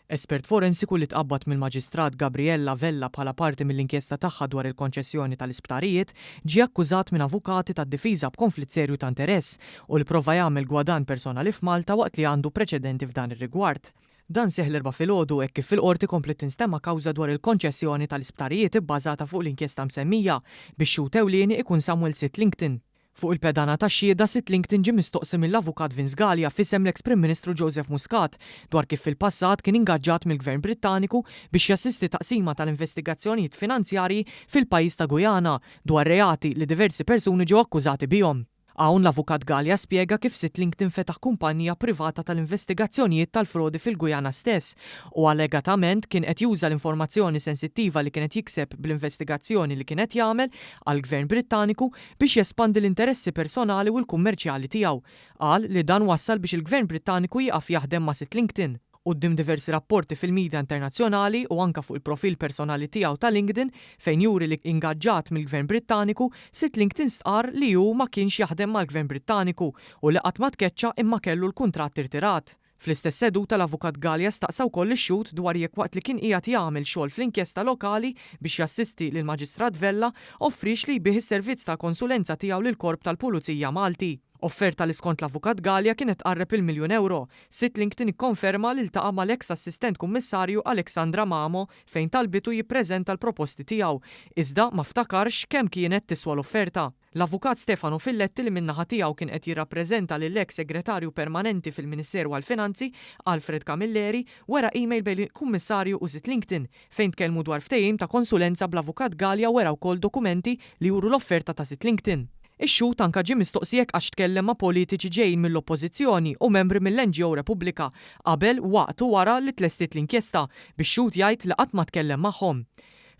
Espert forensiku li tqabbad mill-Maġistrat Gabriella Vella bħala parti mill-inkjesta tagħha dwar il-konċessjoni tal-isptarijiet ġie akkużat minn avukati tad-difiża b'konflitt serju ta' interess u li prova jagħmel gwadan personali f'Malta waqt li għandu preċedenti f'dan ir-rigward. Dan seħħ l-erba' filgħodu hekk kif fil-qorti komplet tinstema kawża dwar il-konċessjoni tal-isptarijiet ibbażata fuq l-inkjesta msemmija biex xut ewlieni ikun Samuel Sittlington. Fuq il-pedana tax-xhieda Sittlington ġie mistoqsi mill-avukat Vinsgalja f'isem l-eks-Prim Ministru Joseph Muscat dwar kif fil-passat kien ingaġġat mill-Gvern Brittaniku biex jassisti taqsima tal-investigazzjonijiet finanzjarji fil-pajjiż ta' Guyana dwar reati li diversi persuni ġew akkużati bihom. Hawn l-avukat Galja spjega kif Sittlington fetaħ kumpanija privata tal-investigazzjonijiet tal-frodi fil-Guyana stess u allegatament kien qed juża l-informazzjoni sensittiva li kienet jikseb bl-investigazzjoni li kienet jagħmel għall-Gvern Brittaniku biex jespandi l-interessi personali u l-kummerċjali tiegħu. Qal li dan wassal biex il-Gvern Brittaniku jieqaf jaħdem ma' Sittlington. Quddiem diversi rapporti fil-midja internazzjonali u anke fuq il-profil personali tiegħu ta' LinkedIn fejn juri li ingaġġat mill-Gvern Brittaniku, Sittlington stqarr li hu ma kienx jaħdem mal-Gvern Brittaniku u li qatt ma tkeċċa imma kellu l-kuntratt irtirat. Fl-istess seduta l-avukat Galja staqsa wkoll ix-xhud dwar jekk waqt li kien qiegħed jagħmel xogħol fl-inkjesta lokali biex jassisti lill-Maġistrat Vella offrix li jbih is-servizz ta' konsulenza tiegħu lill-Korp tal-Pulizija Malti. Offerta li skont l-avukat Galja kienet tqarreb il-1,000,000 €. Sittlington ikkonferma li ltaqa' mal-eks assistent kummissarju Alexandra Mamo fejn talbitu jippreżenta l-proposti tiegħu, iżda ma ftakarx kemm kienet tiswa l-offerta. L-avukat Stefano Filletti li min-naħa tiegħu kien qed jirrappreżenta lill-eks segretarju permanenti fil-Ministeru għall-Finanzi, Alfred Camilleri, wera email bejn il-Kummissarju u Sittlington fejn tkellmu dwar ftehim ta' konsulenza bl-avukat Galja wera wkoll dokumenti li juru l-offerta ta' Sittlington. Ix-xhud anke ġie mistoqsijek għax tkellem ma' politiċi ġejjin mill-Oppożizzjoni u membri mill-NGO Repubblika qabel waqt u wara li tlestiet l-inkjesta biex xhud jgħid li qatt ma tkellem magħhom.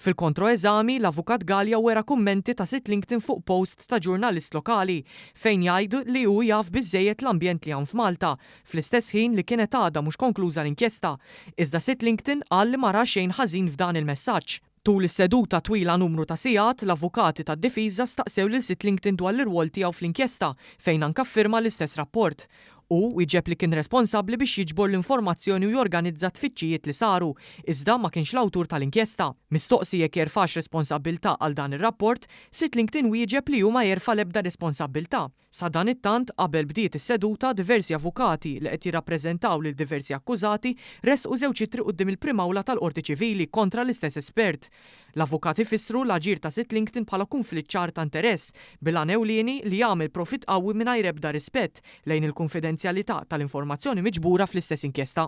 Fil-kontroeżami, l-avukat Galja wera kummenti ta' Sittlington fuq post ta' ġurnalist lokali fejn jgħidu li hu jaf biżżejjed l-ambjent li hawn f'Malta, fl-istess ħin li kienet għadha mhux konkluża l-inkjesta. Iżda Sittlington qal li ma ra xejn ħażin f'dan il-messaġġ. Tul is-seduta twila numru ta' sigħat, l-avukati tad-difiża staqsew lil Sittlington dwar l-irwol tiegħu fl-inkjesta fejn anke ffirma l-istess rapport. U jġeb li kien responsabbli biex jiġbor l-informazzjoni u jorganizza tfittxijiet li saru, iżda ma kienx l-awtur tal-inkjesta. Mistoqsi jekk jerfax responsabbiltà għal dan ir-rapport, Sittlington wieġeb li hu ma jerfa' l-ebda responsabbiltà. Sa dan it-tant qabel bdiet is-seduta diversi avukati li qed jirrappreżentaw lil diversi akkużati resqu żewġ ittri quddiem il-Prim Awla tal-Qorti Ċivili kontra l-istess Espert. L-avukati fissru l-aġir ta' Sittlington bħala konflitt ċar ta' interess bil-għan ewlieni li jagħmel profitt qawwi mingħajr ebda rispett lejn il-konfidenzjalità tal-informazzjoni miġbura fl-istess inkjesta.